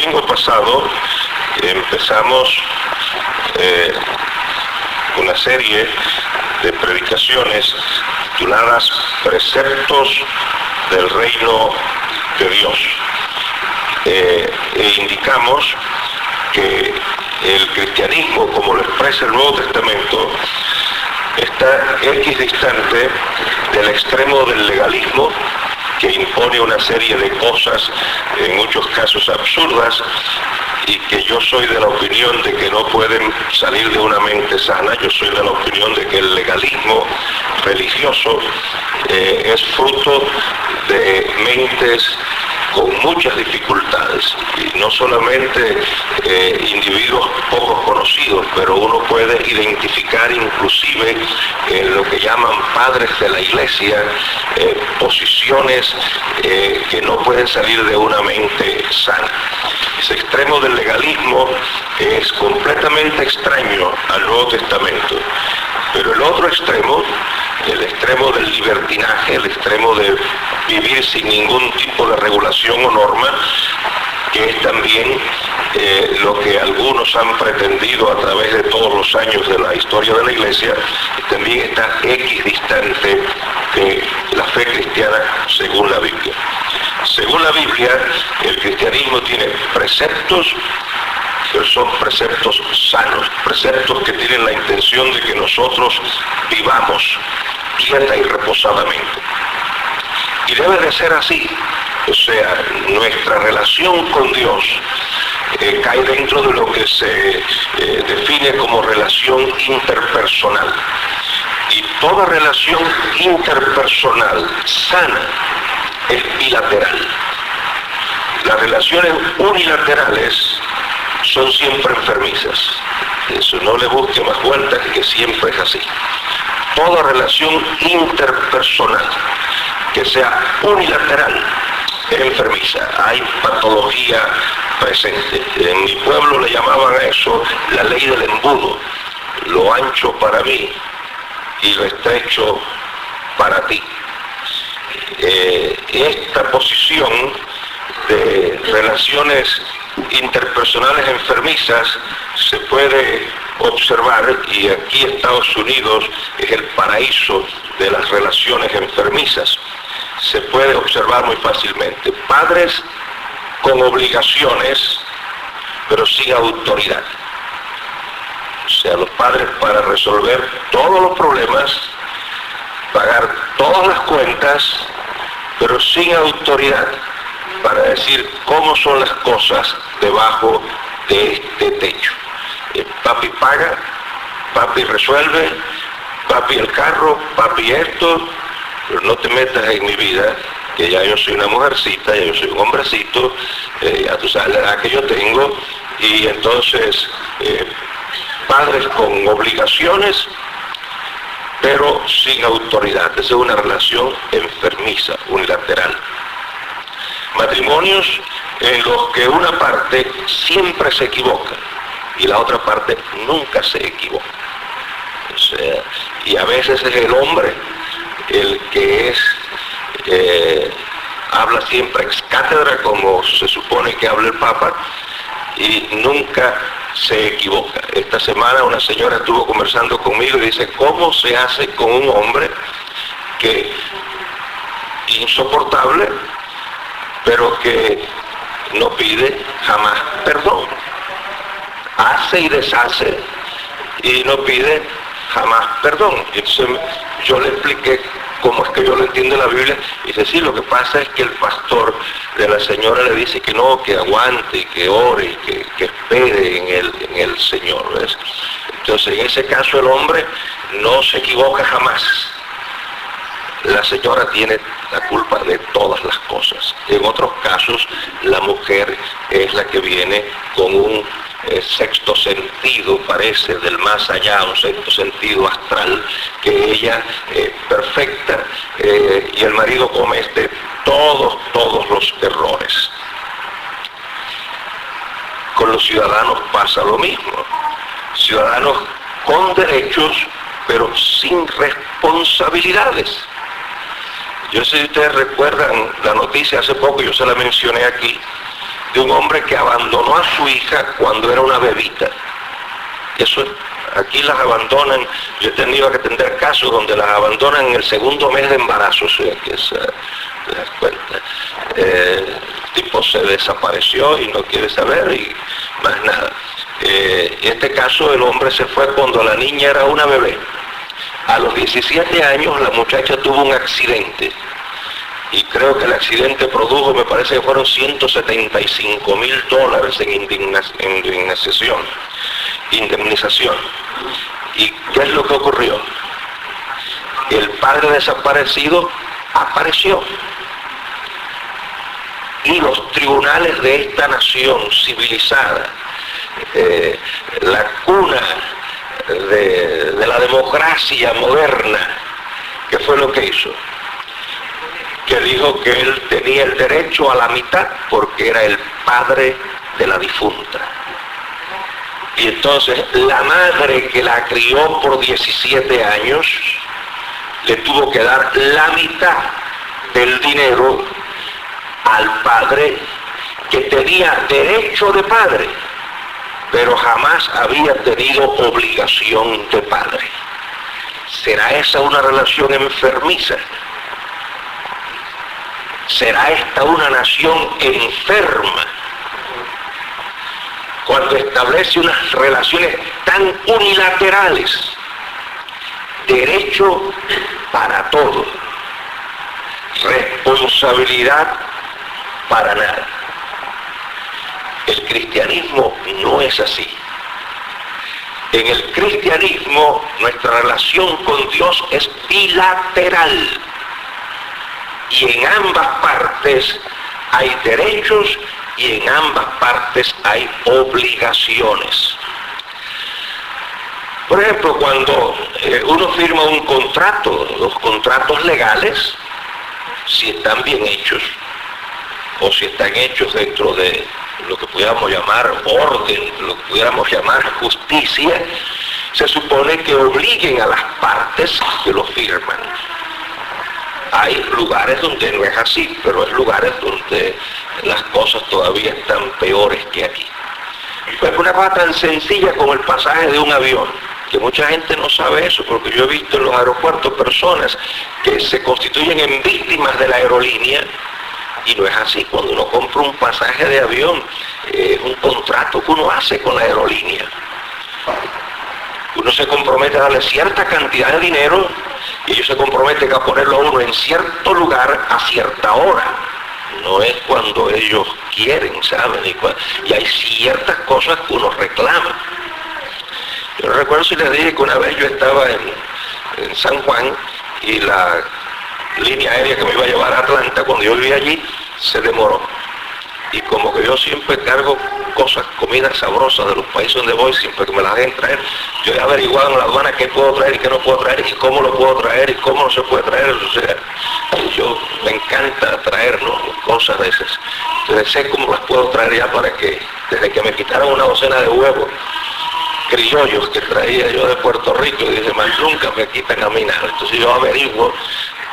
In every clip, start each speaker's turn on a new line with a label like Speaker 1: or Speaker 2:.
Speaker 1: domingo pasado empezamos una serie de predicaciones tituladas Preceptos del Reino de Dios. Indicamos que el cristianismo, como lo expresa el Nuevo Testamento, está equidistante del extremo del legalismo, que impone una serie de cosas, en muchos casos absurdas, y que yo soy de la opinión de que no pueden salir de una mente sana. Yo soy de la opinión de que el legalismo religioso es fruto de mentes con muchas dificultades, y no solamente individuos poco conocidos, pero uno puede identificar inclusive en lo que llaman padres de la iglesia posiciones que no pueden salir de una mente sana. Ese extremo del legalismo es completamente extraño al Nuevo Testamento, pero el otro extremo, el extremo del libertinaje, el extremo de vivir sin ningún tipo de regulación o norma, que es también lo que algunos han pretendido a través de todos los años de la historia de la Iglesia, también está equidistante de la fe cristiana según la Biblia. Según la Biblia, el cristianismo tiene preceptos, pero son preceptos sanos, preceptos que tienen la intención de que nosotros vivamos quieta y reposadamente. Y debe de ser así. O sea, nuestra relación con Dios cae dentro de lo que se define como relación interpersonal. Y toda relación interpersonal sana es bilateral. Las relaciones unilaterales son siempre enfermizas. Eso, no le busque más vueltas, que siempre es así. Toda relación interpersonal que sea unilateral es enfermiza. Hay patología presente. En mi pueblo le llamaban a eso la ley del embudo. Lo ancho para mí y lo estrecho para ti. Esta posición de relaciones interpersonales enfermizas se puede observar, y aquí Estados Unidos es el paraíso de las relaciones enfermizas. Se puede observar muy fácilmente. Padres con obligaciones, pero sin autoridad. O sea, los padres para resolver todos los problemas, pagar todas las cuentas, pero sin autoridad para decir cómo son las cosas debajo de este techo. Papi paga, papi resuelve, papi el carro, papi esto, pero no te metas en mi vida, que ya yo soy una mujercita, ya yo soy un hombrecito, ya tú sabes la edad que yo tengo, y entonces padres con obligaciones, pero sin autoridad. Esa es una relación enfermiza, unilateral. Matrimonios en los que una parte siempre se equivoca y la otra parte nunca se equivoca. O sea, y a veces es el hombre el que habla siempre ex cátedra, como se supone que habla el Papa, y nunca se equivoca. Esta semana una señora estuvo conversando conmigo y dice, ¿cómo se hace con un hombre que insoportable, pero que no pide jamás perdón? Hace y deshace y no pide jamás perdón. Entonces yo le expliqué cómo es que yo lo entiendo en la Biblia, y dice, sí, lo que pasa es que el pastor de la señora le dice que no, que aguante, que ore, que espere en el Señor, ¿ves? Entonces en ese caso el hombre no se equivoca jamás. La señora tiene la culpa de todas las cosas. En otros casos la mujer es la que viene con un sexto sentido, parece, del más allá, un sexto sentido astral, que ella perfecta, y el marido comete todos los errores. Con los ciudadanos pasa lo mismo. Ciudadanos con derechos, pero sin responsabilidades. Yo sé si ustedes recuerdan la noticia hace poco, yo se la mencioné aquí, de un hombre que abandonó a su hija cuando era una bebita. Eso, aquí las abandonan, yo he tenido que atender casos donde las abandonan en el segundo mes de embarazo, o sea, que te das cuenta. El tipo se desapareció y no quiere saber y más nada. En este caso el hombre se fue cuando la niña era una bebé. A los 17 años la muchacha tuvo un accidente y creo que el accidente produjo, me parece que fueron $175,000 en indemnización. ¿Y qué es lo que ocurrió? El padre desaparecido apareció y los tribunales de esta nación civilizada, la cuna de la democracia moderna, ¿qué fue lo que hizo? Que dijo que él tenía el derecho a la mitad porque era el padre de la difunta. Y entonces la madre que la crió por 17 años le tuvo que dar la mitad del dinero al padre que tenía derecho de padre, pero jamás había tenido obligación de padre. ¿Será esa una relación enfermiza? ¿Será esta una nación enferma? Cuando establece unas relaciones tan unilaterales, derecho para todo, responsabilidad para nada. El cristianismo no es así. En el cristianismo nuestra relación con Dios es bilateral y en ambas partes hay derechos y en ambas partes hay obligaciones. Por ejemplo, cuando uno firma un contrato, los contratos legales, si están bien hechos o si están hechos dentro de lo que pudiéramos llamar orden, lo que pudiéramos llamar justicia, se supone que obliguen a las partes que lo firman. Hay lugares donde no es así, pero hay lugares donde las cosas todavía están peores que aquí. Pues una cosa tan sencilla como el pasaje de un avión, que mucha gente no sabe eso, porque yo he visto en los aeropuertos personas que se constituyen en víctimas de la aerolínea, y no es así. Cuando uno compra un pasaje de avión, un contrato que uno hace con la aerolínea. Uno se compromete a darle cierta cantidad de dinero y ellos se comprometen a ponerlo a uno en cierto lugar a cierta hora. No es cuando ellos quieren, ¿saben? Y hay ciertas cosas que uno reclama. Yo no recuerdo si les dije que una vez yo estaba en San Juan y la línea aérea que me iba a llevar a Atlanta, cuando yo vivía allí, se demoró. Y como que yo siempre cargo cosas, comidas sabrosas de los países donde voy, siempre que me las dejen traer, yo he averiguado en la aduana qué puedo traer y qué no puedo traer, y cómo lo puedo traer y cómo no se puede traer. O sea, yo me encanta traer, ¿no?, cosas de esas. Entonces sé cómo las puedo traer ya para que, desde que me quitaron una docena de huevos criollos que traía yo de Puerto Rico, y dije, más nunca me quitan a mí nada. Entonces yo averiguo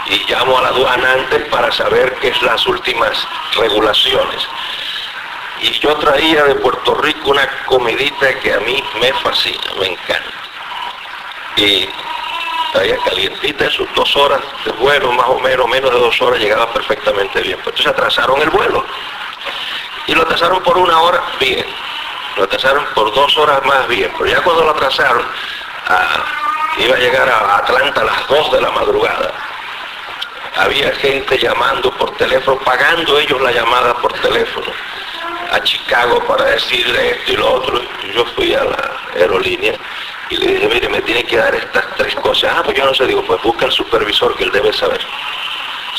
Speaker 1: y llamo a la aduana antes para saber qué es las últimas regulaciones. Y yo traía de Puerto Rico una comidita que a mí me fascina, me encanta. Y traía calientita, esos 2 horas de vuelo, más o menos de 2 horas, llegaba perfectamente bien. Pues entonces atrasaron el vuelo. Y lo atrasaron por 1 hora, bien. Lo atrasaron por 2 horas más, bien. Pero ya cuando lo atrasaron, iba a llegar a Atlanta a las 2 de la madrugada. Había gente llamando por teléfono, pagando ellos la llamada por teléfono a Chicago para decirle esto y lo otro. Yo fui a la aerolínea y le dije, mire, me tiene que dar estas 3 cosas. Pues yo no sé, digo, pues busca al supervisor que él debe saber.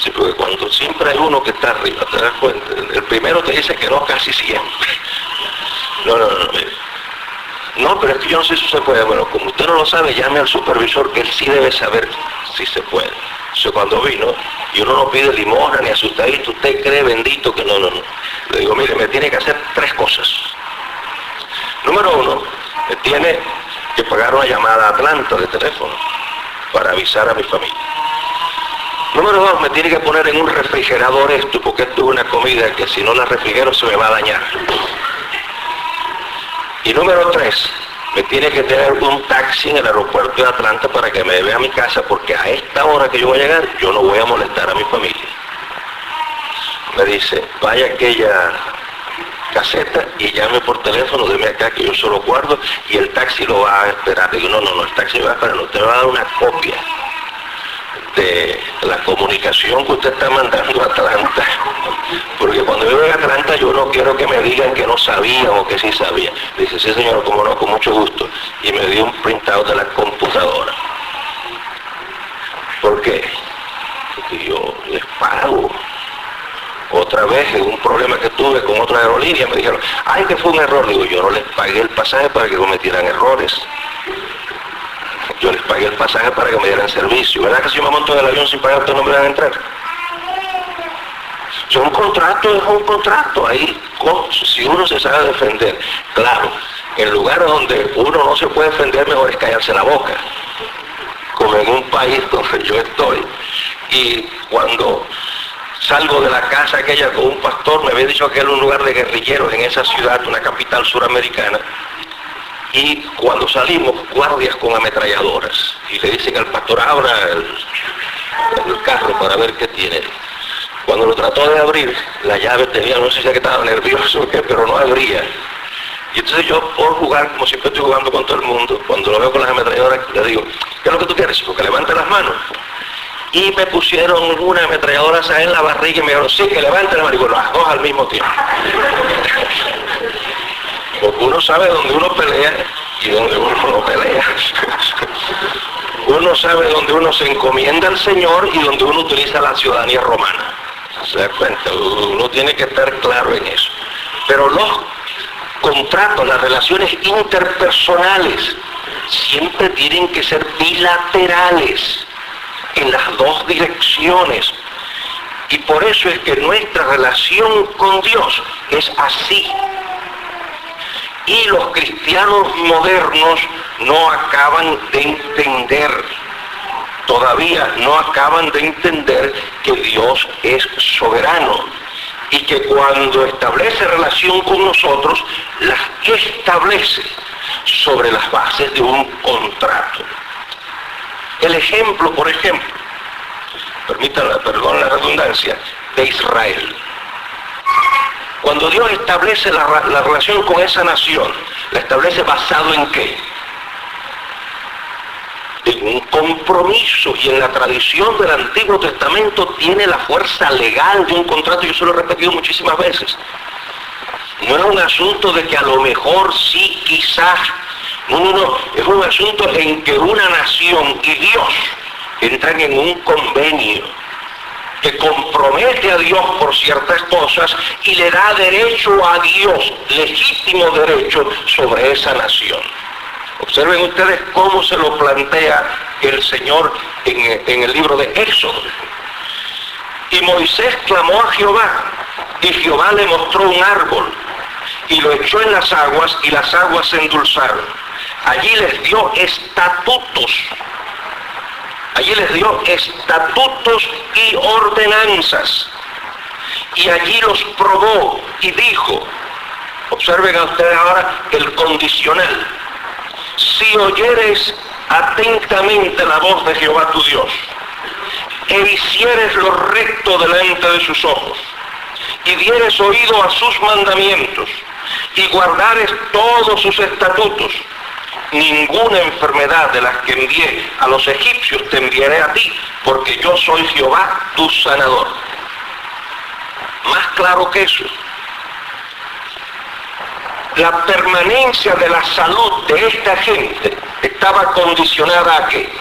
Speaker 1: Sí, porque cuando siempre hay uno que está arriba, te das cuenta, el primero te dice que no casi siempre. No, mire. No, pero es que yo no sé si se puede. Bueno, como usted no lo sabe, llame al supervisor que él sí debe saber si se puede. Entonces cuando vino, y uno no pide limosna ni asustadito, usted cree bendito que no. Le digo, mire, me tiene que hacer 3 cosas. Número 1, me tiene que pagar una llamada a Atlanta de teléfono para avisar a mi familia. Número 2, me tiene que poner en un refrigerador esto, porque esto es una comida que si no la refrigero se me va a dañar. Y número 3, me tiene que tener un taxi en el aeropuerto de Atlanta para que me lleve a mi casa, porque a esta hora que yo voy a llegar, yo no voy a molestar a mi familia. Me dice, vaya a aquella caseta y llame por teléfono, deme acá que yo se lo guardo y el taxi lo va a esperar. Digo, no, el taxi va a esperar, usted me va a dar una copia de la comunicación que usted está mandando a Atlanta, porque cuando yo voy a Atlanta yo no quiero que me digan que no sabían o que sí sabían. Dice, sí señor, cómo no, con mucho gusto, y me dio un printout de la computadora. ¿Por qué? Porque yo les pago. Otra vez, en un problema que tuve con otra aerolínea, me dijeron, ay, que fue un error. Digo, yo no les pagué el pasaje para que cometieran errores. Yo les pagué el pasaje para que me dieran servicio. ¿Verdad que si yo me monto en el avión sin pagar, ustedes no me van a entrar? O sea, un contrato es un contrato. Ahí, si uno se sabe defender, claro, en lugares donde uno no se puede defender, mejor es callarse la boca. Como en un país donde yo estoy. Y cuando salgo de la casa aquella con un pastor, me había dicho que era un lugar de guerrilleros en esa ciudad, una capital suramericana. Y cuando salimos, guardias con ametralladoras. Y le dicen al pastor, abra el carro para ver qué tiene. Cuando lo trató de abrir, la llave tenía, no sé si es que estaba nervioso o qué, pero no abría. Y entonces yo, por jugar, como siempre estoy jugando con todo el mundo, cuando lo veo con las ametralladoras, le digo, ¿qué es lo que tú quieres, hijo? Que levante las manos. Y me pusieron una ametralladora en la barriga y me dijeron, sí, que levante las manos. Y bueno, las dos al mismo tiempo. Porque uno sabe dónde uno pelea y dónde uno no pelea. Uno sabe dónde uno se encomienda al Señor y dónde uno utiliza la ciudadanía romana. ¿Se da cuenta? Uno tiene que estar claro en eso. Pero los contratos, las relaciones interpersonales, siempre tienen que ser bilaterales, en las dos direcciones. Y por eso es que nuestra relación con Dios es así. Y los cristianos modernos no acaban de entender, todavía no acaban de entender que Dios es soberano y que cuando establece relación con nosotros, las establece sobre las bases de un contrato. El ejemplo, por ejemplo, perdón la redundancia, de Israel. Cuando Dios establece la relación con esa nación, la establece basado en ¿qué? En un compromiso, y en la tradición del Antiguo Testamento tiene la fuerza legal de un contrato. Yo se lo he repetido muchísimas veces. No es un asunto de que a lo mejor sí, quizás. No, es un asunto en que una nación y Dios entran en un convenio que compromete a Dios por ciertas cosas y le da derecho a Dios, legítimo derecho sobre esa nación. Observen ustedes cómo se lo plantea el Señor en el libro de Éxodo. Y Moisés clamó a Jehová, y Jehová le mostró un árbol, y lo echó en las aguas, y las aguas se endulzaron. Allí les dio estatutos. Allí les dio estatutos y ordenanzas. Y allí los probó y dijo, observen a ustedes ahora el condicional: si oyeres atentamente la voz de Jehová tu Dios, e hicieres lo recto delante de sus ojos, y dieres oído a sus mandamientos, y guardares todos sus estatutos, ninguna enfermedad de las que envié a los egipcios te enviaré a ti, porque yo soy Jehová tu sanador. Más claro que eso. La permanencia de la salud de esta gente estaba condicionada ¿a qué?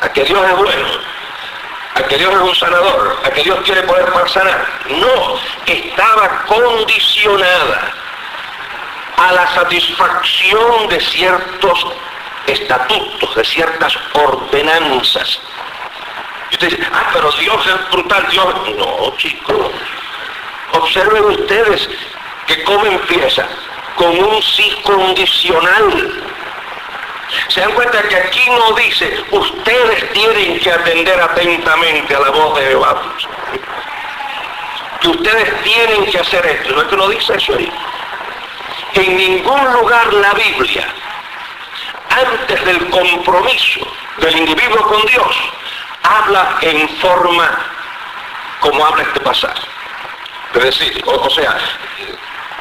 Speaker 1: A que Dios es bueno, a que Dios es un sanador, a que Dios tiene poder para sanar. No, estaba condicionada a la satisfacción de ciertos estatutos, de ciertas ordenanzas. Y usted dice, pero Dios es brutal, Dios... No, chicos. Observen ustedes que cómo empieza, con un sí condicional. Se dan cuenta que aquí no dice, ustedes tienen que atender atentamente a la voz de Jehová, que ustedes tienen que hacer esto. ¿No es que no dice eso ahí? En ningún lugar la Biblia, antes del compromiso del individuo con Dios, habla en forma como habla este pasaje. Es decir, o sea,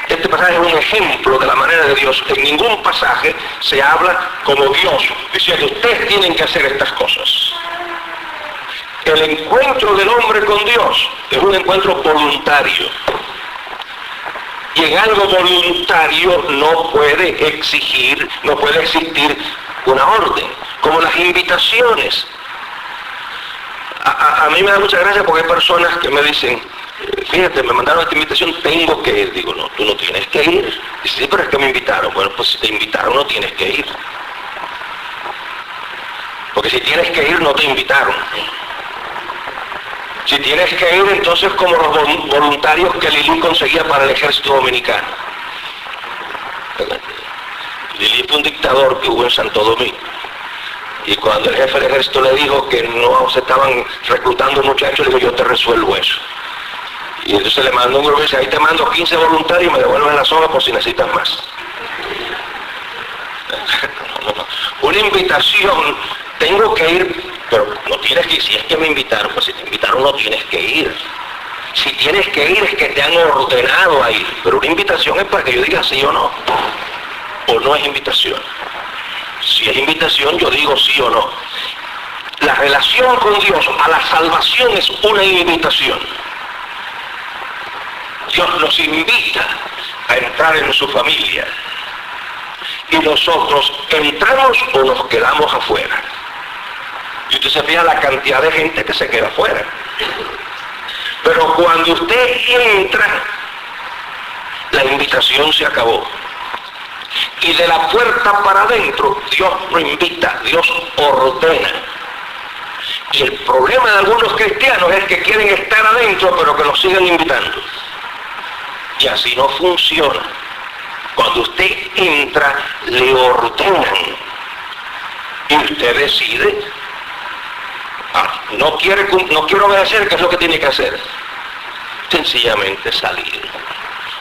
Speaker 1: este pasaje es un ejemplo de la manera de Dios. En ningún pasaje se habla como Dios, diciendo, ustedes tienen que hacer estas cosas. El encuentro del hombre con Dios es un encuentro voluntario. Y en algo voluntario no puede existir una orden, como las invitaciones. A mí me da mucha gracia porque hay personas que me dicen, fíjate, me mandaron esta invitación, tengo que ir. Digo, no, tú no tienes que ir. Dice, sí, pero es que me invitaron. Bueno, pues si te invitaron no tienes que ir. Porque si tienes que ir no te invitaron. Si tienes que ir, entonces como los voluntarios que Lili conseguía para el ejército dominicano. Lili fue un dictador que hubo en Santo Domingo. Y cuando el jefe del ejército le dijo que no se estaban reclutando muchachos, le dijo, yo te resuelvo eso. Y entonces le mandó un grupo y dice, ahí te mando 15 voluntarios y me devuelven la zona por si necesitas más. Una invitación, tengo que ir, pero no tienes que ir. Si es que me invitaron, pues si te invitaron no tienes que ir. Si tienes que ir es que te han ordenado a ir. Pero una invitación es para que yo diga sí o no. O no es invitación. Si es invitación yo digo sí o no. La relación con Dios a la salvación es una invitación. Dios nos invita a entrar en su familia. Y nosotros entramos o nos quedamos afuera. Y usted se fija la cantidad de gente que se queda afuera. Pero cuando usted entra, la invitación se acabó. Y de la puerta para adentro, Dios no invita, Dios ordena. Y el problema de algunos cristianos es que quieren estar adentro, pero que los sigan invitando. Y así no funciona. Cuando usted entra, le ordenan. Y usted decide, no quiere obedecer, ¿qué es lo que tiene que hacer? Sencillamente salir.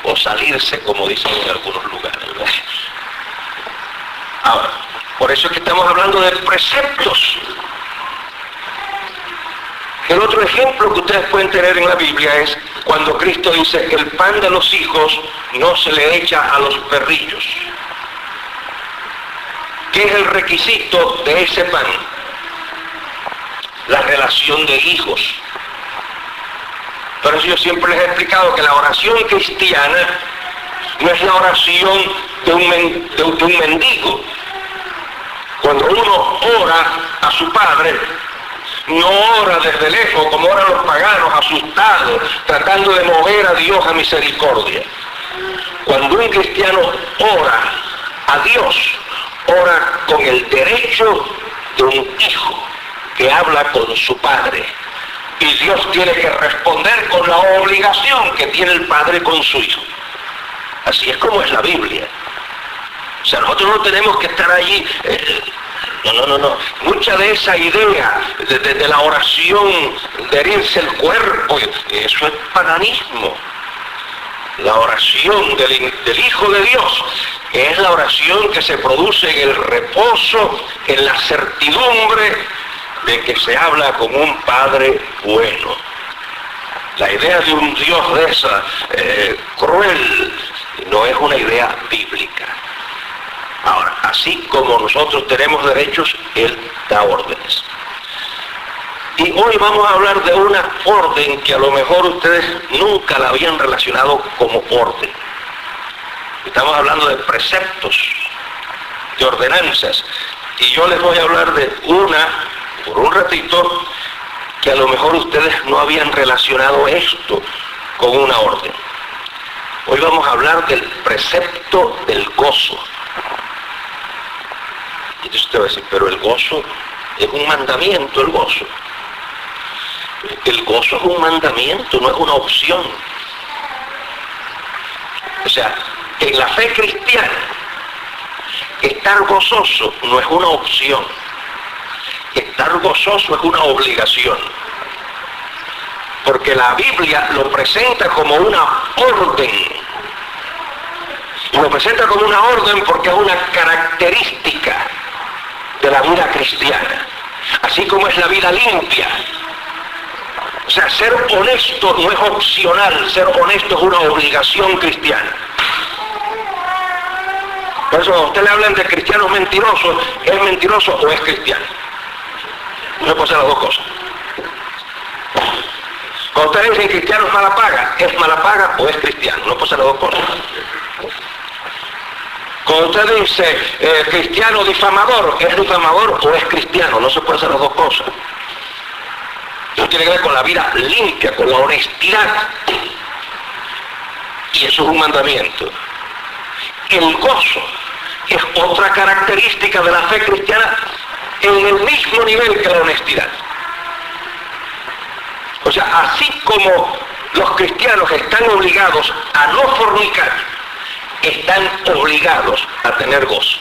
Speaker 1: O salirse, como dicen en algunos lugares. Ahora, por eso es que estamos hablando de preceptos. El otro ejemplo que ustedes pueden tener en la Biblia es cuando Cristo dice, el pan de los hijos no se le echa a los perrillos. ¿Qué es el requisito de ese pan? La relación de hijos. Por eso yo siempre les he explicado que la oración cristiana no es la oración de un mendigo. Cuando uno ora a su Padre, no ora desde lejos como oran los paganos, asustados, tratando de mover a Dios a misericordia. Cuando un cristiano ora a Dios, ora con el derecho de un hijo que habla con su padre. Y Dios tiene que responder con la obligación que tiene el padre con su hijo. Así es como es la Biblia. O sea, nosotros no tenemos que estar allí. No. Mucha de esa idea de la oración de herirse el cuerpo, eso es paganismo. La oración del Hijo de Dios es la oración que se produce en el reposo, en la certidumbre de que se habla con un Padre bueno. La idea de un Dios de esa cruel no es una idea bíblica. Ahora, así como nosotros tenemos derechos, Él da órdenes. Y hoy vamos a hablar de una orden que a lo mejor ustedes nunca la habían relacionado como orden. Estamos hablando de preceptos, de ordenanzas. Y yo les voy a hablar de por un ratito, que a lo mejor ustedes no habían relacionado esto con una orden. Hoy vamos a hablar del precepto del gozo. Y entonces usted va a decir, pero el gozo es un mandamiento, el gozo. El gozo es un mandamiento, no es una opción. O sea, en la fe cristiana, estar gozoso no es una opción. Estar gozoso es una obligación. Porque la Biblia lo presenta como una orden. Y lo presenta como una orden porque es una característica de la vida cristiana. Así como es la vida limpia. O sea, ser honesto no es opcional, ser honesto es una obligación cristiana. Por eso cuando a usted le hablan de cristianos mentirosos, ¿es mentiroso o es cristiano? No puede ser las dos cosas. Cuando ustedes dicen cristiano es mala paga o es cristiano, no puede ser las dos cosas. Cuando usted dice cristiano difamador, ¿es difamador o es cristiano? No se puede hacer las dos cosas. Eso tiene que ver con la vida limpia, con la honestidad. Y eso es un mandamiento. El gozo es otra característica de la fe cristiana en el mismo nivel que la honestidad. O sea, así como los cristianos están obligados a no fornicar, están obligados a tener gozo.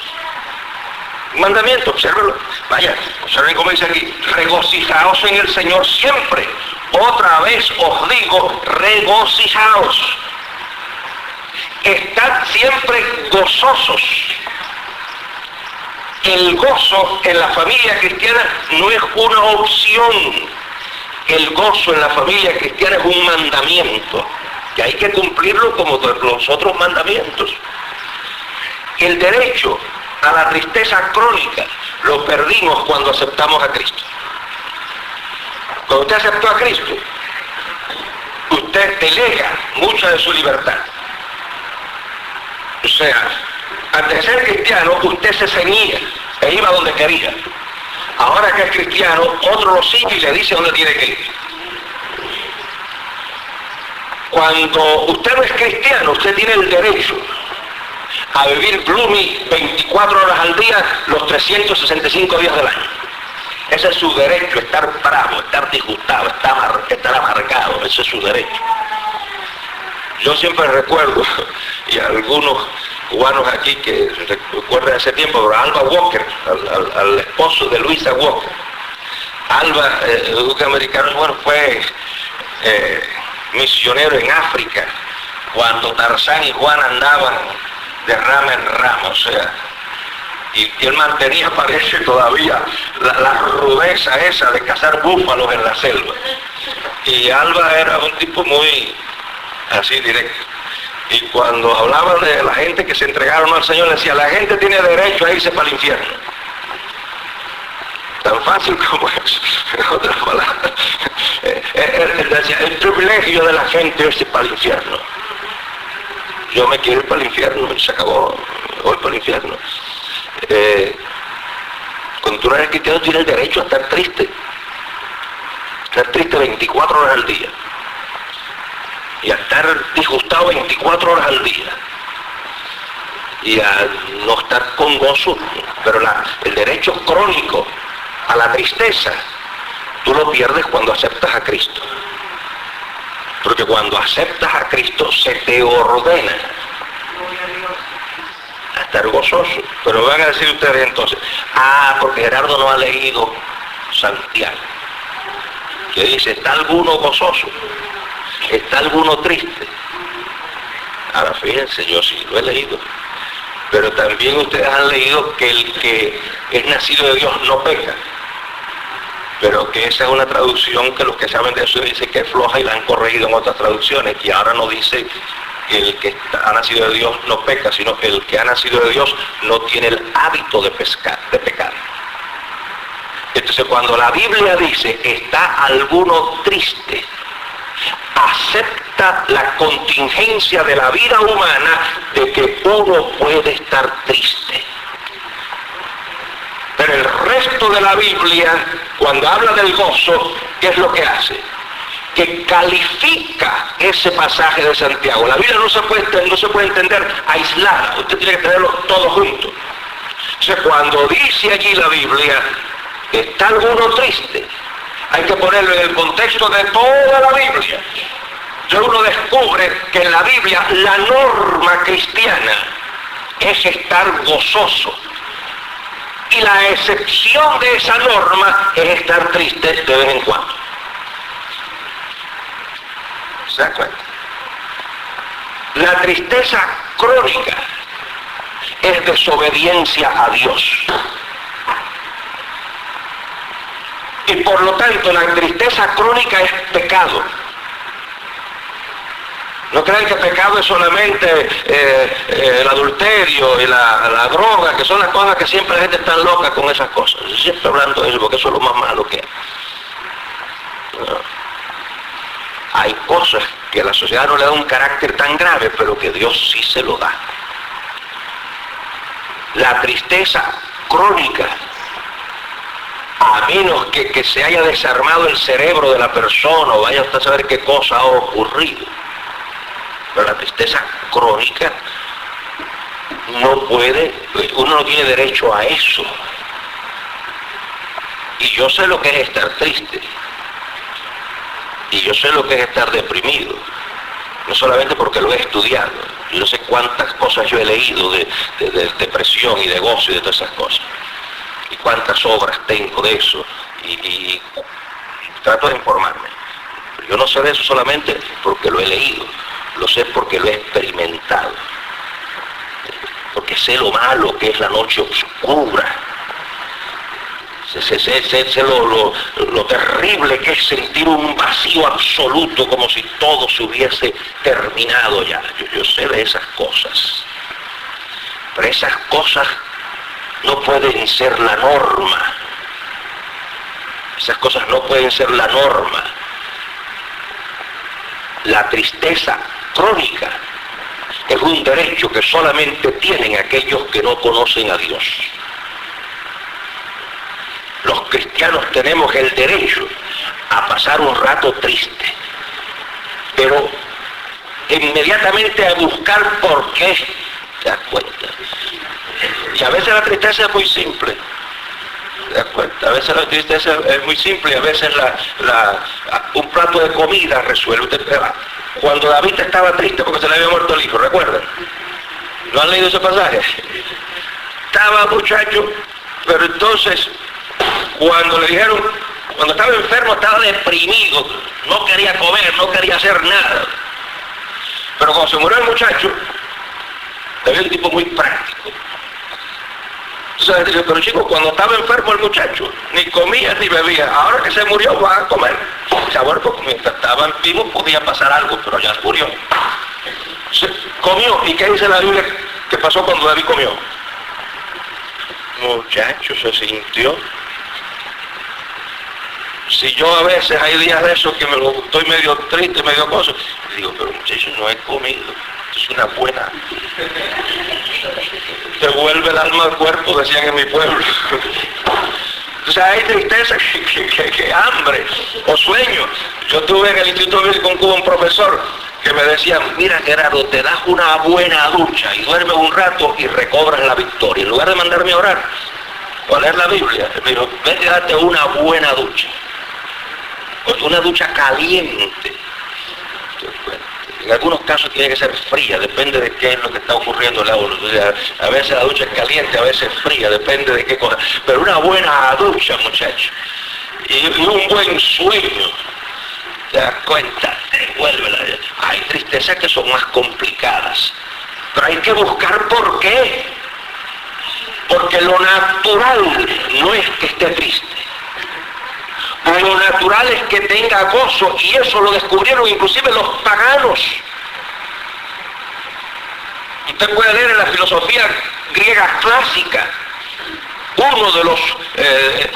Speaker 1: Mandamiento, obsérvenlo. Vaya, observen cómo dice aquí, regocijaos en el Señor siempre. Otra vez os digo, regocijaos. Estad siempre gozosos. El gozo en la familia cristiana no es una opción. El gozo en la familia cristiana es un mandamiento. Y hay que cumplirlo como los otros mandamientos. El derecho a la tristeza crónica lo perdimos cuando aceptamos a Cristo. Cuando usted aceptó a Cristo, usted delega mucha de su libertad. O sea, antes de ser cristiano, usted se ceñía e iba donde quería. Ahora que es cristiano, otro lo sigue y le dice dónde tiene que ir. Cuando usted no es cristiano, usted tiene el derecho a vivir gloomy 24 horas al día, los 365 días del año. Ese es su derecho, estar bravo, estar disgustado, estar amargado, ese es su derecho. Yo siempre recuerdo, y algunos cubanos aquí que recuerdan ese tiempo, pero Alva Walker, al esposo de Luisa Walker. Alva, duque americano, bueno, fue misionero en África, cuando Tarzán y Juan andaban de rama en rama, o sea, y él mantenía, parece todavía, la rudeza esa de cazar búfalos en la selva. Y Alva era un tipo muy así directo. Y cuando hablaban de la gente que se entregaron al Señor, decía, la gente tiene derecho a irse para el infierno. Tan fácil como eso, en otras palabras. Él decía, el privilegio de la gente es irse para el infierno. Yo me quiero ir para el infierno, se acabó, voy para el infierno. Cuando tú eres cristiano tienes el derecho a estar triste. Estar triste 24 horas al día. Y a estar disgustado 24 horas al día. Y a no estar con gozo. Pero el derecho crónico a la tristeza, tú lo pierdes cuando aceptas a Cristo. Porque cuando aceptas a Cristo se te ordena a estar gozoso. Pero van a decir ustedes entonces, porque Gerardo no ha leído Santiago, que dice, ¿está alguno gozoso? ¿Está alguno triste? Ahora fíjense, yo sí lo he leído. Pero también ustedes han leído que el que es nacido de Dios no peca. Pero que esa es una traducción que los que saben de eso dicen que es floja y la han corregido en otras traducciones, que ahora no dice que el que ha nacido de Dios no peca, sino que el que ha nacido de Dios no tiene el hábito de pecar. Entonces cuando la Biblia dice, ¿está alguno triste?, acepta la contingencia de la vida humana de que uno puede estar triste. Pero el resto de la Biblia, cuando habla del gozo, ¿qué es lo que hace? Que califica ese pasaje de Santiago. La Biblia no se puede entender aislada, usted tiene que tenerlo todo junto. Entonces cuando dice allí la Biblia, ¿está alguno triste?, hay que ponerlo en el contexto de toda la Biblia. Entonces uno descubre que en la Biblia la norma cristiana es estar gozoso. Y la excepción de esa norma es estar triste de vez en cuando. ¿Se da cuenta? La tristeza crónica es desobediencia a Dios. Y por lo tanto la tristeza crónica es pecado. No crean que pecado es solamente el adulterio y la droga, que son las cosas que siempre la gente está loca con esas cosas. Yo siempre hablando de eso porque eso es lo más malo que hay. No. Hay cosas que la sociedad no le da un carácter tan grave, pero que Dios sí se lo da. La tristeza crónica, a menos que se haya desarmado el cerebro de la persona o vaya hasta saber qué cosa ha ocurrido. Pero la tristeza crónica no puede, uno no tiene derecho a eso. Y yo sé lo que es estar triste. Y yo sé lo que es estar deprimido. No solamente porque lo he estudiado. Yo sé cuántas cosas yo he leído de depresión y de gozo y de todas esas cosas. Y cuántas obras tengo de eso. Y trato de informarme. Pero yo no sé de eso solamente porque lo he leído. Lo sé porque lo he experimentado. Porque sé lo malo que es la noche oscura. Sé lo terrible que es sentir un vacío absoluto, como si todo se hubiese terminado ya. Yo sé de esas cosas. Pero esas cosas no pueden ser la norma. Esas cosas no pueden ser la norma. La tristeza crónica es un derecho que solamente tienen aquellos que no conocen a Dios. Los cristianos tenemos el derecho a pasar un rato triste, pero inmediatamente a buscar por qué. ¿Te das cuenta? Y a veces la tristeza es muy simple. ¿Te das cuenta? A veces la tristeza es muy simple y a veces un plato de comida resuelve. Cuando David estaba triste porque se le había muerto el hijo, ¿recuerdan? ¿No han leído ese pasaje? Estaba muchacho, pero entonces cuando le dijeron, cuando estaba enfermo estaba deprimido, no quería comer, no quería hacer nada. Pero cuando se murió el muchacho, había un tipo muy práctico. Entonces, pero chico, cuando estaba enfermo el muchacho, ni comía ni bebía. Ahora que se murió, va a comer. O sea, bueno, porque mientras estaba vivo podía pasar algo, pero ya murió. Se comió. ¿Y qué dice la Biblia que pasó cuando David comió? Muchacho, se sintió. Si yo a veces hay días de esos que estoy medio triste, medio cosa, y digo, pero muchacho, no he comido. Es una buena. Te vuelve el alma al cuerpo, decían en mi pueblo. Entonces hay tristeza, que hambre o sueño. Yo tuve en el Instituto Bíblico en Cuba un profesor que me decía, mira Gerardo, te das una buena ducha y duermes un rato y recobras la victoria. En lugar de mandarme a orar o a leer la Biblia, me dijo, vete a darte una buena ducha. Una ducha caliente. En algunos casos tiene que ser fría, depende de qué es lo que está ocurriendo en la aula. A veces la ducha es caliente, a veces es fría, depende de qué cosa. Pero una buena ducha, muchachos, y un buen sueño, te das cuenta, devuélvela. Hay tristezas que son más complicadas, pero hay que buscar por qué. Porque lo natural no es que esté triste. Lo natural es que tenga gozo, y eso lo descubrieron inclusive los paganos. Usted puede leer en la filosofía griega clásica, uno de los,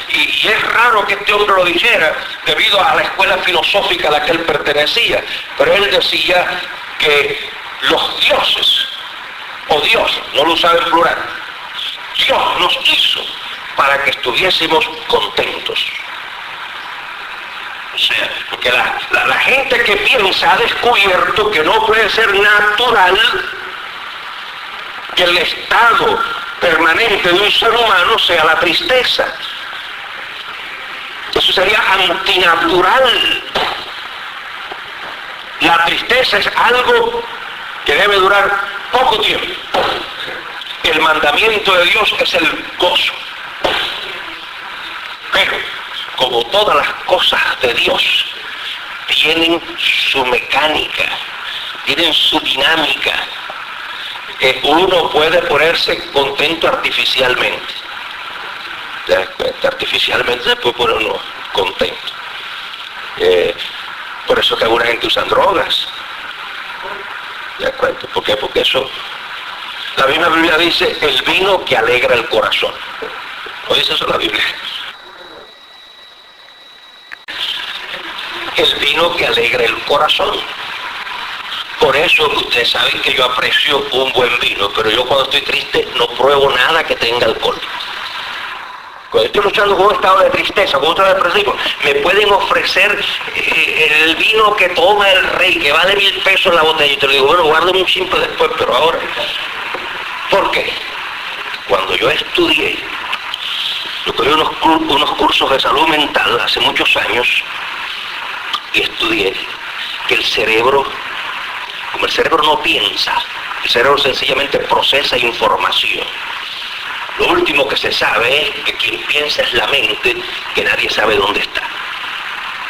Speaker 1: y es raro que este hombre lo dijera debido a la escuela filosófica a la que él pertenecía, pero él decía que los dioses, o Dios, no lo usaba en plural, Dios nos hizo para que estuviésemos contentos. O sea, porque la gente que piensa ha descubierto que no puede ser natural que el estado permanente de un ser humano sea la tristeza. Eso sería antinatural. La tristeza es algo que debe durar poco tiempo. el mandamiento de Dios es el gozo. Pero, como todas las cosas de Dios, tienen su mecánica, tienen su dinámica. Uno puede ponerse contento artificialmente. Artificialmente se puede poner uno contento. Por eso que alguna gente usa drogas. ¿De acuerdo? ¿Por qué? Porque eso, la misma Biblia dice, el vino que alegra el corazón. ¿No dice eso la Biblia? El vino que alegra el corazón. Por eso ustedes saben que yo aprecio un buen vino, pero yo cuando estoy triste no pruebo nada que tenga alcohol. Cuando estoy luchando con un estado de tristeza, con un estado depresivo, me pueden ofrecer el vino que toma el rey, que vale 1,000 pesos la botella. Y te lo digo, bueno, guárdame un simple después, pero ahora. ¿Por qué? Cuando yo estudié, yo cogí unos cursos de salud mental hace muchos años, y estudié que el cerebro, como el cerebro no piensa, el cerebro sencillamente procesa información. Lo último que se sabe es que quien piensa es la mente, que nadie sabe dónde está.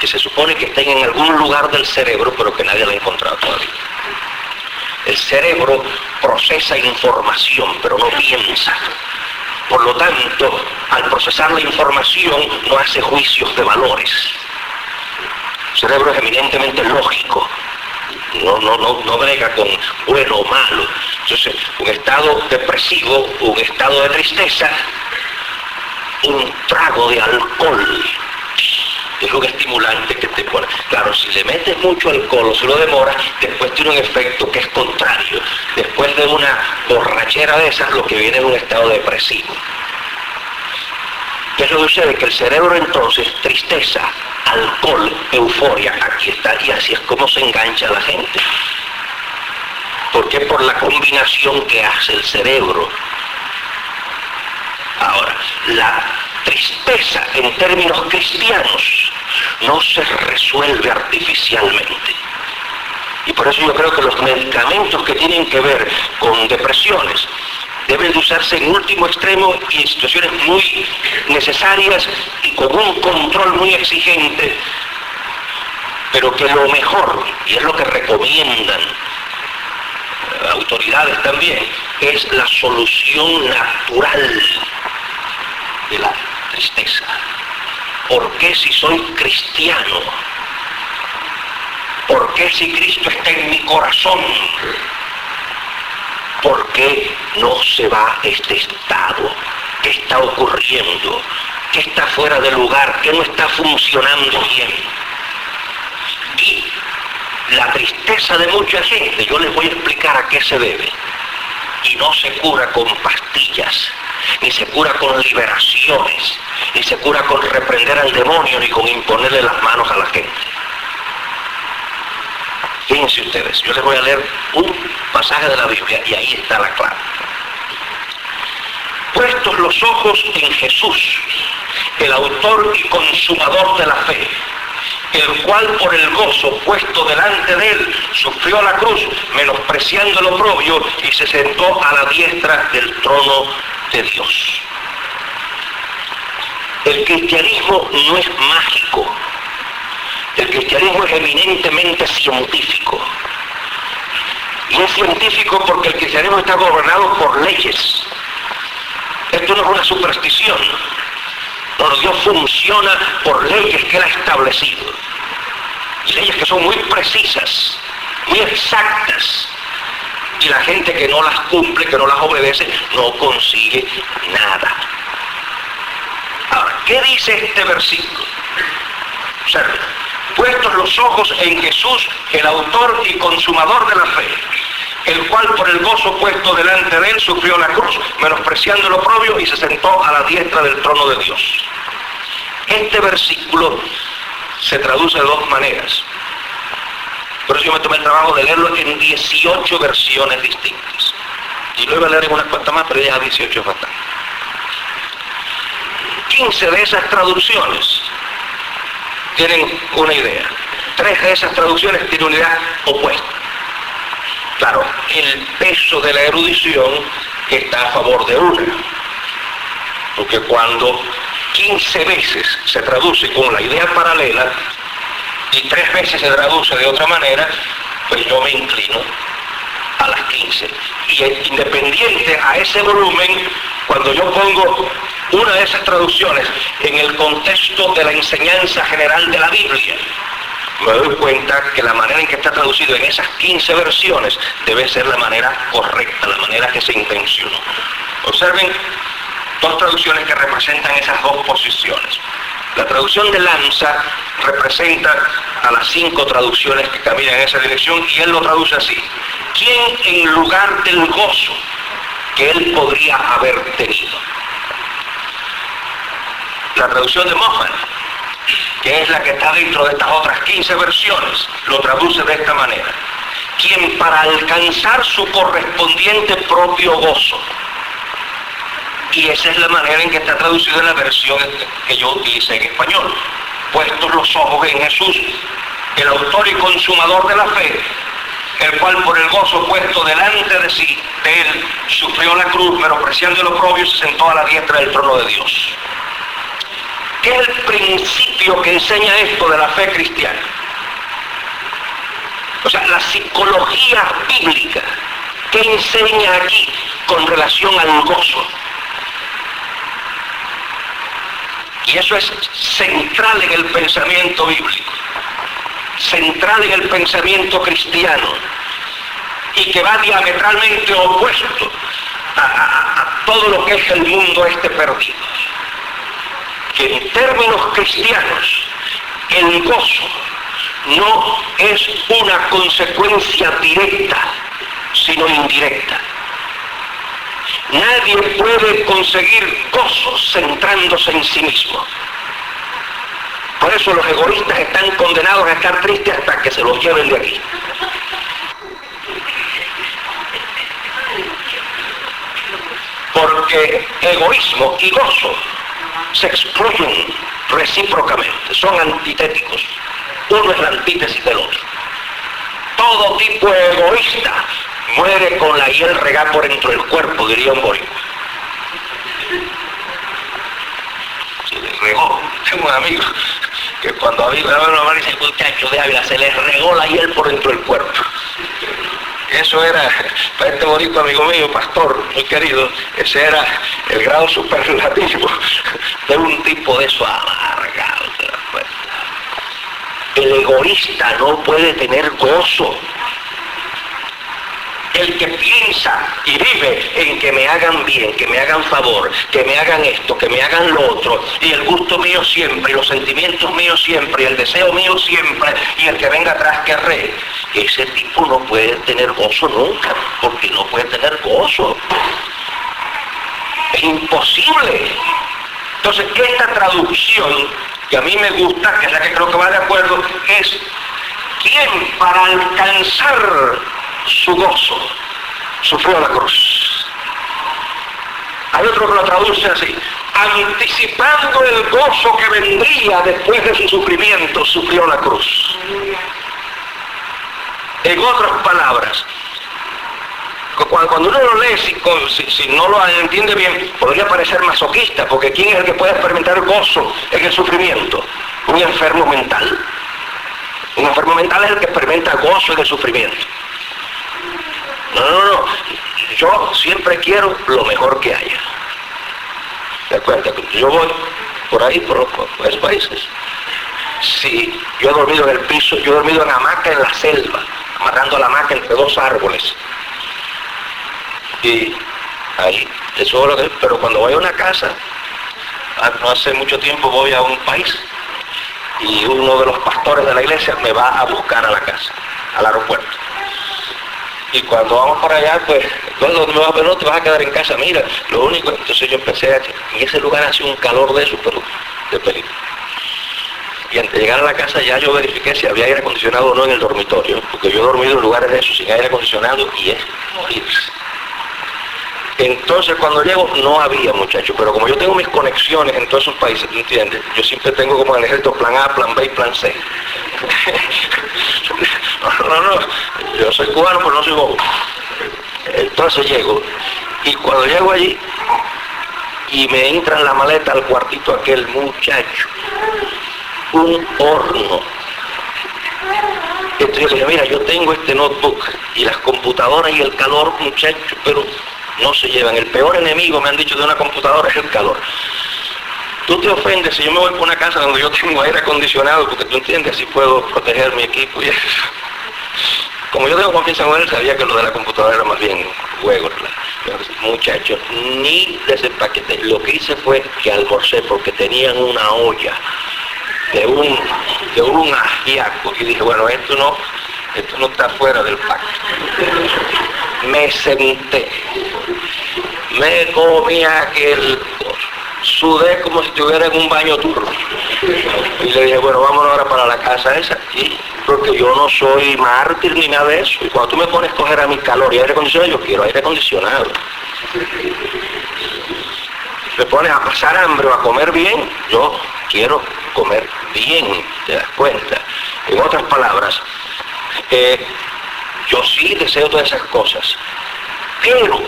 Speaker 1: Que se supone que está en algún lugar del cerebro, pero que nadie la ha encontrado todavía. El cerebro procesa información, pero no piensa. Por lo tanto, al procesar la información, no hace juicios de valores. El cerebro es eminentemente lógico. No brega con bueno o malo. Entonces, un estado depresivo, un estado de tristeza, un trago de alcohol es un estimulante que te pone. Claro, si le metes mucho alcohol o si lo demoras, después tiene un efecto que es contrario. Después de una borrachera de esas, lo que viene es un estado depresivo. ¿Qué es lo que sucede? Que el cerebro entonces, tristeza, alcohol, euforia, aquí está, y así es como se engancha la gente. ¿Por qué? Por la combinación que hace el cerebro. Ahora, la tristeza en términos cristianos no se resuelve artificialmente. Y por eso yo creo que los medicamentos que tienen que ver con depresiones deben de usarse en último extremo y en situaciones muy necesarias y con un control muy exigente, pero que lo mejor, y es lo que recomiendan autoridades también, es la solución natural de la tristeza. ¿Por qué si soy cristiano? ¿Por qué si Cristo está en mi corazón? ¿Por qué no se va este estado? ¿Qué está ocurriendo? ¿Qué está fuera de lugar? ¿Qué no está funcionando bien? Y la tristeza de mucha gente, yo les voy a explicar a qué se debe. Y no se cura con pastillas, ni se cura con liberaciones, ni se cura con reprender al demonio, ni con imponerle las manos a la gente. Fíjense ustedes, yo les voy a leer un pasaje de la Biblia y ahí está la clave. Puestos los ojos en Jesús, el autor y consumador de la fe, el cual por el gozo puesto delante de él sufrió la cruz, menospreciando el oprobio, y se sentó a la diestra del trono de Dios. El cristianismo no es mágico. El cristianismo es eminentemente científico. Y es científico porque el cristianismo está gobernado por leyes. Esto no es una superstición. No, Dios funciona por leyes que Él ha establecido. Y leyes que son muy precisas, muy exactas. Y la gente que no las cumple, que no las obedece, no consigue nada. Ahora, ¿qué dice este versículo? Observen. Puestos los ojos en Jesús, el autor y consumador de la fe, el cual por el gozo puesto delante de él sufrió la cruz, menospreciando el oprobio, y se sentó a la diestra del trono de Dios. Este versículo se traduce de dos maneras. Por eso yo me tomé el trabajo de leerlo en 18 versiones distintas. Y lo iba a leer en unas cuantas más, pero ya 18 es bastante. 15 de esas traducciones tienen una idea. 3 de esas traducciones tienen una idea opuesta. Claro, el peso de la erudición está a favor de una. Porque cuando 15 veces se traduce con la idea paralela y 3 veces se traduce de otra manera, pues yo me inclino a las 15. Y independiente a ese volumen, cuando yo pongo una de esas traducciones en el contexto de la enseñanza general de la Biblia, me doy cuenta que la manera en que está traducido en esas 15 versiones debe ser la manera correcta, la manera que se intencionó. Observen 2 traducciones que representan esas 2 posiciones. La traducción de Lanza representa a las 5 traducciones que caminan en esa dirección, y él lo traduce así: ¿quién en lugar del gozo que él podría haber tenido? La traducción de Moffat, que es la que está dentro de estas otras 15 versiones, lo traduce de esta manera: quien para alcanzar su correspondiente propio gozo. Y esa es la manera en que está traducido en la versión que yo utilicé en español. Puestos los ojos en Jesús, el autor y consumador de la fe, el cual por el gozo puesto delante de sí, de él, sufrió la cruz, menospreciando el oprobio, y se sentó a la diestra del trono de Dios. ¿Qué es el principio que enseña esto de la fe cristiana? O sea, la psicología bíblica, ¿qué enseña aquí con relación al gozo? Y eso es central en el pensamiento bíblico, central en el pensamiento cristiano, y que va diametralmente opuesto a todo lo que es el mundo este perdido. Que en términos cristianos, el gozo no es una consecuencia directa, sino indirecta. Nadie puede conseguir gozo centrándose en sí mismo. Por eso los egoístas están condenados a estar tristes hasta que se los lleven de aquí. Porque egoísmo y gozo se excluyen recíprocamente, son antitéticos. Uno es la antítesis del otro. Todo tipo egoísta muere con la hiel regada por dentro del cuerpo, diría un boricua. Se le regó. Tengo un amigo que cuando había una dice: muchacho de Ávila, se le regó la hiel por dentro del cuerpo. Eso era, para este boricua amigo mío, pastor muy querido, ese era el grado superlativo de un tipo de eso amargado. El egoísta no puede tener gozo. El que piensa y vive en que me hagan bien, que me hagan favor, que me hagan esto, que me hagan lo otro, y el gusto mío siempre, y los sentimientos míos siempre, y el deseo mío siempre, y el que venga atrás que arre, ese tipo no puede tener gozo nunca, porque no puede tener gozo. Es imposible. Entonces, esta traducción, que a mí me gusta, que es la que creo que va de acuerdo, es: ¿quién para alcanzar su gozo sufrió la cruz? Hay otro que lo traduce así: anticipando el gozo que vendría después de su sufrimiento, sufrió la cruz. En otras palabras, cuando uno lo lee, si no lo entiende bien, podría parecer masoquista, porque ¿quién es el que puede experimentar gozo en el sufrimiento? Un enfermo mental. Un enfermo mental es el que experimenta gozo en el sufrimiento. No. Yo siempre quiero lo mejor que haya. ¿Te acuerdas? Yo voy por ahí, por esos países. Sí, yo he dormido en el piso, yo he dormido en hamaca en la selva, amarrando la hamaca entre 2 árboles. Y ahí, eso es lo que... Pero cuando voy a una casa, no hace mucho tiempo voy a un país, y uno de los pastores de la iglesia me va a buscar a la casa, al aeropuerto. Y cuando vamos para allá, pues, ¿dónde me vas? Pero no te vas a quedar en casa, mira, lo único. Entonces yo empecé a... Y ese lugar hace un calor de eso, pero de peligro. Y antes de llegar a la casa ya yo verifiqué si había aire acondicionado o no en el dormitorio, porque yo he dormido en lugares de esos sin aire acondicionado y es morirse. Entonces cuando llego no había, muchachos, pero como yo tengo mis conexiones en todos esos países, ¿tú entiendes? Yo siempre tengo como en el ejército plan A, plan B y plan C. No, yo soy cubano pero no soy bobo. Entonces llego Y cuando llego allí y me entra en la maleta al cuartito aquel muchacho, un horno. Entonces yo le dije, mira, yo tengo este notebook y las computadoras y el calor, muchacho, pero no se llevan. El peor enemigo, me han dicho, de una computadora es el calor. Tú te ofendes si yo me voy por una casa donde yo tengo aire acondicionado, porque tú entiendes, así puedo proteger mi equipo y eso. Como yo tengo confianza con él, sabía que lo de la computadora era más bien juego. Muchachos, ni desempaqueté. Lo que hice fue que almorcé porque tenían una olla de un ajiaco. Y dije, bueno, esto no está fuera del pacto. Me senté, me comí aquel, sudé como si estuviera en un baño turno. Y le dije, bueno, vámonos ahora para la casa esa. Porque yo no soy mártir ni nada de eso. Y cuando tú me pones a coger a mi calor y aire acondicionado, yo quiero aire acondicionado. Me pones a pasar hambre o a comer bien, yo quiero comer bien, ¿te das cuenta? En otras palabras, yo sí deseo todas esas cosas, pero,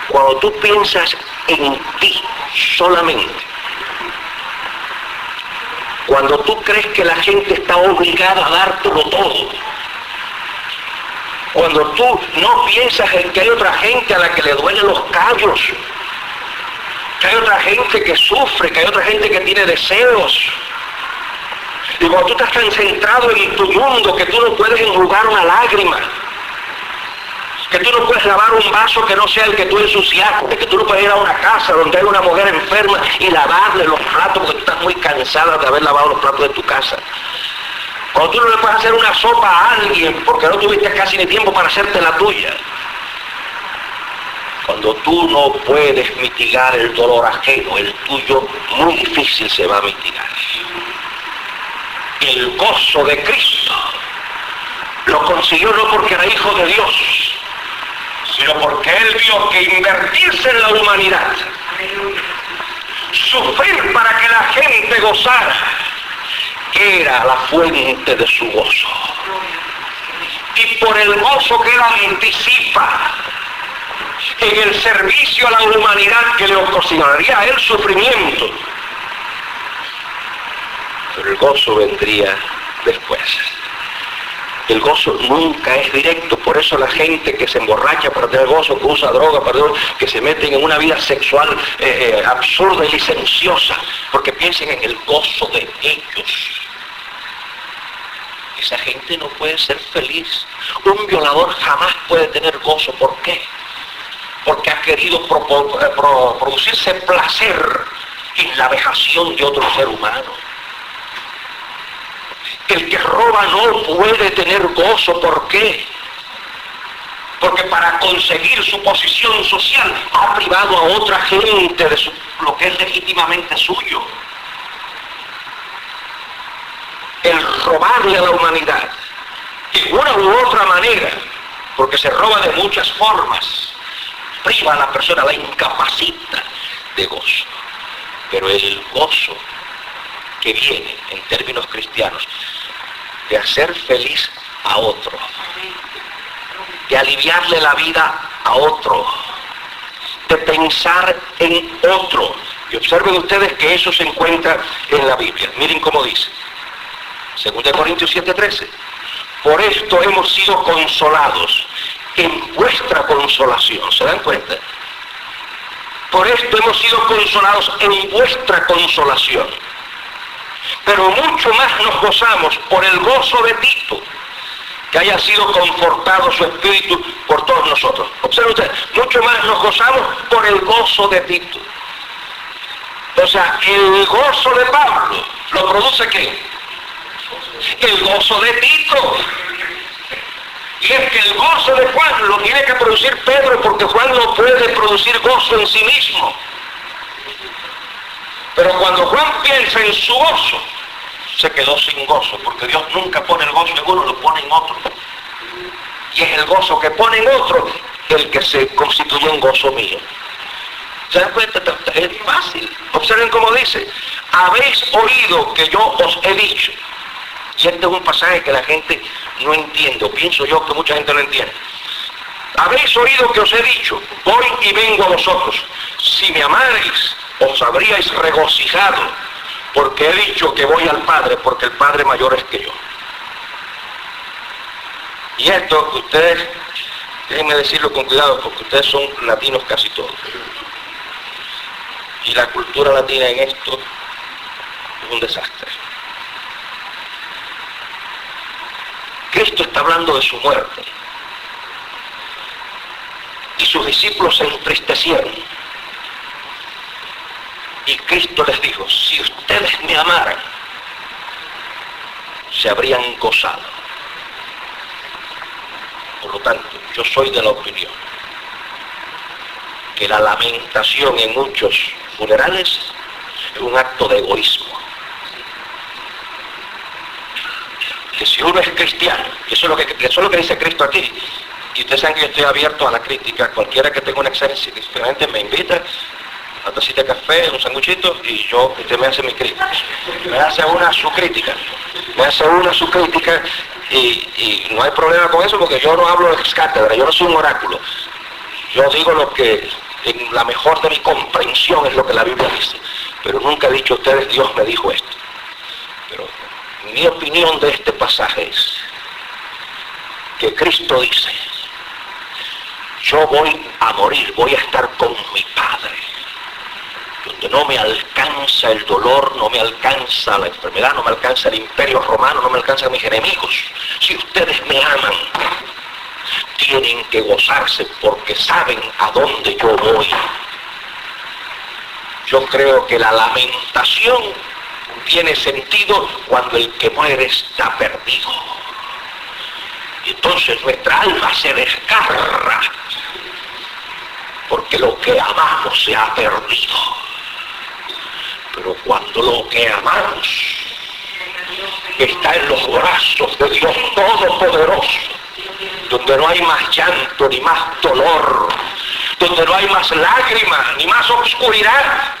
Speaker 1: cuando tú piensas en ti solamente, cuando tú crees que la gente está obligada a dártelo todo, cuando tú no piensas en que hay otra gente a la que le duelen los callos, que hay otra gente que sufre, que hay otra gente que tiene deseos, y cuando tú estás tan centrado en tu mundo que tú no puedes enjugar una lágrima, que tú no puedes lavar un vaso que no sea el que tú ensuciaste, que tú no puedes ir a una casa donde hay una mujer enferma y lavarle los platos porque tú estás muy cansada de haber lavado los platos de tu casa. Cuando tú no le puedes hacer una sopa a alguien porque no tuviste casi ni tiempo para hacerte la tuya. Cuando tú no puedes mitigar el dolor ajeno, el tuyo muy difícil se va a mitigar. El gozo de Cristo lo consiguió no porque era hijo de Dios, sino porque él vio que invertirse en la humanidad, sufrir para que la gente gozara, era la fuente de su gozo. Y por el gozo que él anticipa en el servicio a la humanidad que le ocasionaría a él sufrimiento, pero el gozo vendría después. El gozo nunca es directo, por eso la gente que se emborracha para tener gozo, que usa droga, que se meten en una vida sexual absurda y licenciosa, porque piensan en el gozo de ellos. Esa gente no puede ser feliz. Un violador jamás puede tener gozo. ¿Por qué? Porque ha querido producirse placer en la vejación de otro ser humano. El que roba no puede tener gozo. ¿Por qué? Porque para conseguir su posición social ha privado a otra gente de lo que es legítimamente suyo. El robarle a la humanidad, de una u otra manera, porque se roba de muchas formas, priva a la persona, la incapacita de gozo. Pero el gozo que viene, en términos cristianos, de hacer feliz a otro, de aliviarle la vida a otro, de pensar en otro. Y observen ustedes que eso se encuentra en la Biblia. Miren cómo dice, 2 Corintios 7:13. Por esto hemos sido consolados en vuestra consolación. ¿Se dan cuenta? Por esto hemos sido consolados en vuestra consolación. Pero mucho más nos gozamos por el gozo de Tito, que haya sido confortado su espíritu por todos nosotros. Observen ustedes, mucho más nos gozamos por el gozo de Tito. O sea, el gozo de Pablo, ¿lo produce qué? El gozo de Tito. Y es que el gozo de Juan lo tiene que producir Pedro, porque Juan no puede producir gozo en sí mismo. Pero cuando Juan piensa en su gozo, se quedó sin gozo, porque Dios nunca pone el gozo en uno, lo pone en otro. Y es el gozo que pone en otro el que se constituye en gozo mío. ¿Se dan cuenta? Es fácil. Observen cómo dice, habéis oído que yo os he dicho. Y este es un pasaje que la gente no entiende, o pienso yo que mucha gente no entiende. habéis oído que os he dicho, voy y vengo a vosotros. Si me amarais, os habríais regocijado, porque he dicho que voy al Padre, porque el Padre mayor es que yo. Y esto, ustedes, déjenme decirlo con cuidado, porque ustedes son latinos casi todos. Y la cultura latina en esto es un desastre. Cristo está hablando de su muerte. Y sus discípulos se entristecieron. Y Cristo les dijo, si ustedes me amaran, se habrían gozado. Por lo tanto, yo soy de la opinión que la lamentación en muchos funerales es un acto de egoísmo. Que si uno es cristiano, eso es lo que dice Cristo aquí, y ustedes saben que yo estoy abierto a la crítica, cualquiera que tenga una experiencia diferente me invita, una tacita de café, un sanguchito, y usted me hace mi crítica. Me hace una su crítica. Y no hay problema con eso porque yo no hablo de cátedra, yo no soy un oráculo. Yo digo lo que en la mejor de mi comprensión es lo que la Biblia dice. Pero nunca he dicho a ustedes, Dios me dijo esto. Pero mi opinión de este pasaje es que Cristo dice, yo voy a morir, voy a estar con mi Padre, donde no me alcanza el dolor, no me alcanza la enfermedad, no me alcanza el imperio romano, no me alcanzan mis enemigos. Si ustedes me aman, tienen que gozarse porque saben a dónde yo voy. Yo creo que la lamentación tiene sentido cuando el que muere está perdido. Y entonces nuestra alma se desgarra porque lo que amamos se ha perdido. Pero cuando lo que amamos está en los brazos de Dios Todopoderoso, donde no hay más llanto ni más dolor, donde no hay más lágrimas ni más oscuridad,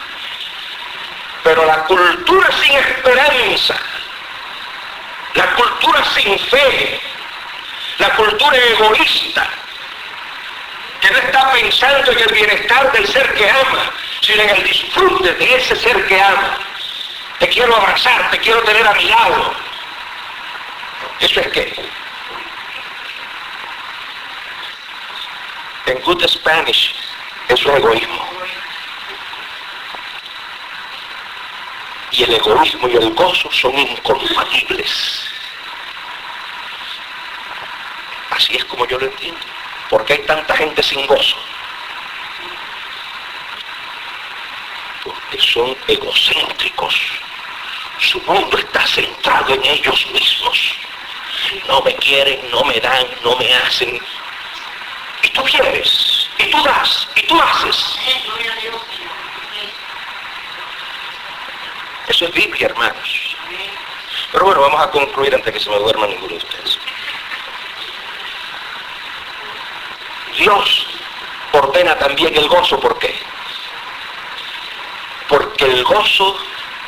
Speaker 1: pero la cultura sin esperanza, la cultura sin fe, la cultura egoísta, que no está pensando en el bienestar del ser que ama, sino en el disfrute de ese ser que ama. Te quiero abrazar, te quiero tener a mi lado. ¿Eso es qué? En good Spanish, eso es egoísmo. Y el egoísmo y el gozo son incompatibles. Así es como yo lo entiendo. ¿Por qué hay tanta gente sin gozo? Porque son egocéntricos. Su mundo está centrado en ellos mismos. No me quieren, no me dan, no me hacen. Y tú quieres, y tú das, y tú haces. Eso es Biblia, hermanos. Pero bueno, vamos a concluir antes que se me duerma ninguno de ustedes. Dios ordena también el gozo. ¿Por qué? Porque el gozo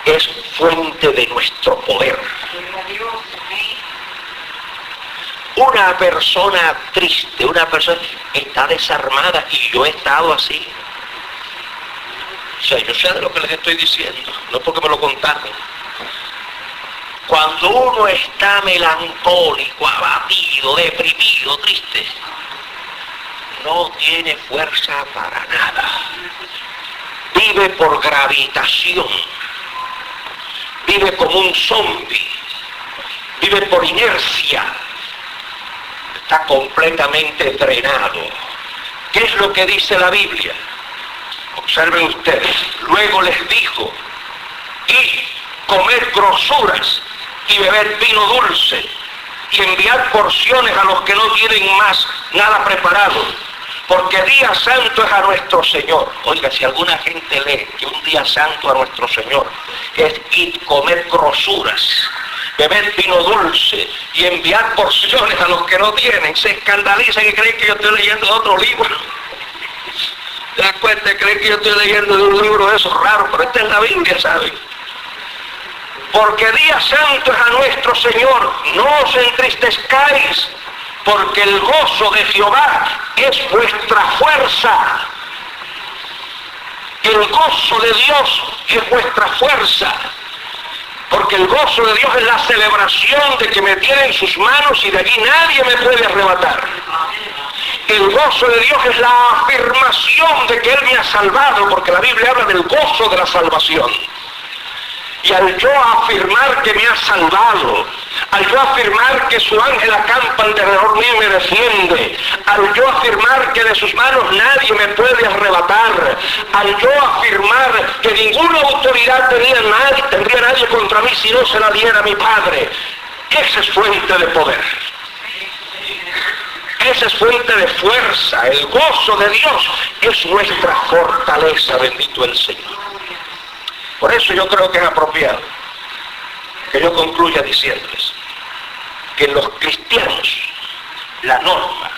Speaker 1: es fuente de nuestro poder. Una persona triste, una persona está desarmada, y yo he estado así. O sea, yo sé de lo que les estoy diciendo, no porque me lo contaron. Cuando uno está melancólico, abatido, deprimido, triste, no tiene fuerza para nada. Vive por gravitación. Vive como un zombi. Vive por inercia. Está completamente drenado. ¿Qué es lo que dice la Biblia? Observen ustedes. Luego les dijo, y comer grosuras y beber vino dulce y enviar porciones a los que no tienen más nada preparado, porque día santo es a nuestro Señor. Oiga, si alguna gente lee que un día santo a nuestro Señor es ir comer grosuras, beber vino dulce y enviar porciones a los que no tienen, se escandalizan y creen que yo estoy leyendo de otro libro. ¿Te das cuenta? Creen que yo estoy leyendo de un libro de esos raros, pero esta es la Biblia, ¿saben? Porque día santo es a nuestro Señor, no os entristezcáis, porque el gozo de Jehová es vuestra fuerza. El gozo de Dios es vuestra fuerza, porque el gozo de Dios es la celebración de que me tiene en sus manos y de allí nadie me puede arrebatar. El gozo de Dios es la afirmación de que Él me ha salvado, porque la Biblia habla del gozo de la salvación. Y al yo afirmar que me ha salvado, al yo afirmar que su ángel acampa alrededor mío y me defiende, al yo afirmar que de sus manos nadie me puede arrebatar, al yo afirmar que ninguna autoridad tendría nadie contra mí si no se la diera mi Padre, esa es fuente de poder. Esa es fuente de fuerza. El gozo de Dios es nuestra fortaleza, bendito el Señor. Por eso yo creo que es apropiado que yo concluya diciéndoles que en los cristianos la norma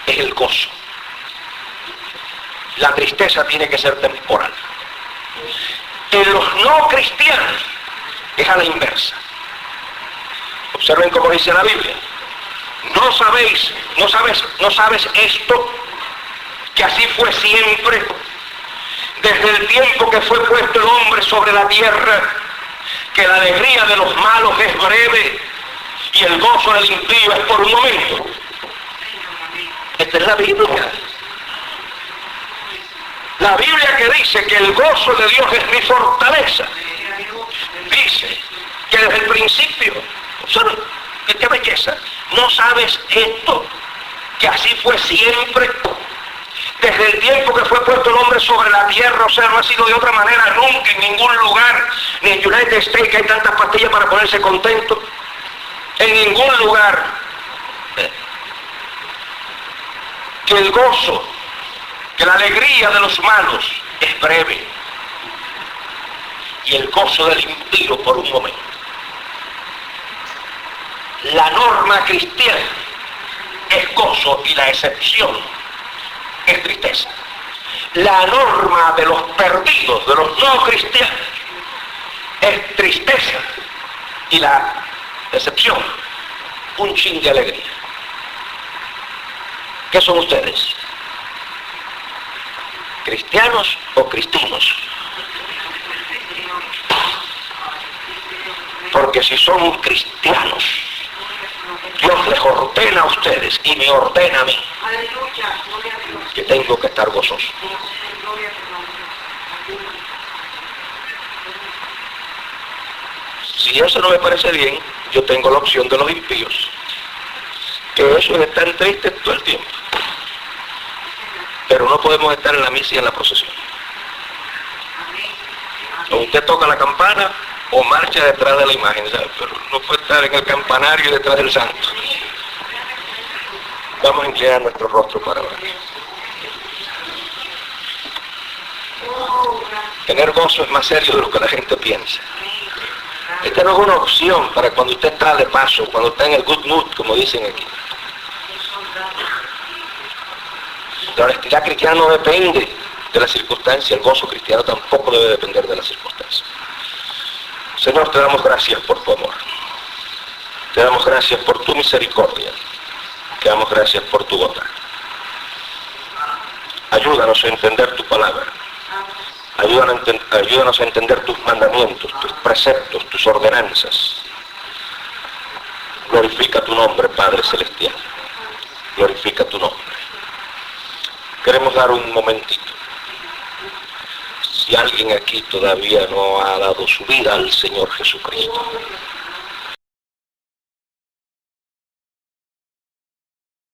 Speaker 1: es el gozo. La tristeza tiene que ser temporal. En los no cristianos es a la inversa. Observen cómo dice la Biblia. No sabes esto, que así fue siempre, desde el tiempo que fue puesto el hombre sobre la tierra, que la alegría de los malos es breve y el gozo del impío es por un momento. Esta es la Biblia. La Biblia que dice que el gozo de Dios es mi fortaleza. Dice que desde el principio, qué belleza, no sabes esto, que así fue siempre, desde el tiempo que fue puesto el hombre sobre la tierra, o sea, no ha sido de otra manera nunca, en ningún lugar, ni en United States, que hay tantas pastillas para ponerse contento, en ningún lugar, que el gozo, que la alegría de los malos es breve, y el gozo del impío por un momento. La norma cristiana es gozo y la excepción es tristeza. La norma de los perdidos, de los no cristianos, es tristeza y la excepción, un chin de alegría. ¿Qué son ustedes? ¿Cristianos o cristinos? Porque si son cristianos, Dios les ordena a ustedes y me ordena a mí que tengo que estar gozoso. Si eso no me parece bien, yo tengo la opción de los impíos, que eso es estar tristes todo el tiempo. Pero no podemos estar en la misa y en la procesión. O usted toca la campana o marcha detrás de la imagen, ¿sabes? Pero no puede estar en el campanario y detrás del santo. Vamos a inclinar nuestro rostro para orar. Tener gozo es más serio de lo que la gente piensa. Esta no es una opción para cuando usted está de paso, cuando está en el good mood, como dicen aquí. La honestidad cristiana no depende de la circunstancia, el gozo cristiano tampoco debe depender de la circunstancia. Señor, te damos gracias por tu amor. Te damos gracias por tu misericordia. Te damos gracias por tu bondad. Ayúdanos a entender tu palabra. Ayúdanos a entender tus mandamientos, tus preceptos, tus ordenanzas. Glorifica tu nombre, Padre Celestial. Glorifica tu nombre. Queremos dar un momentito. Si alguien aquí todavía no ha dado su vida al Señor Jesucristo,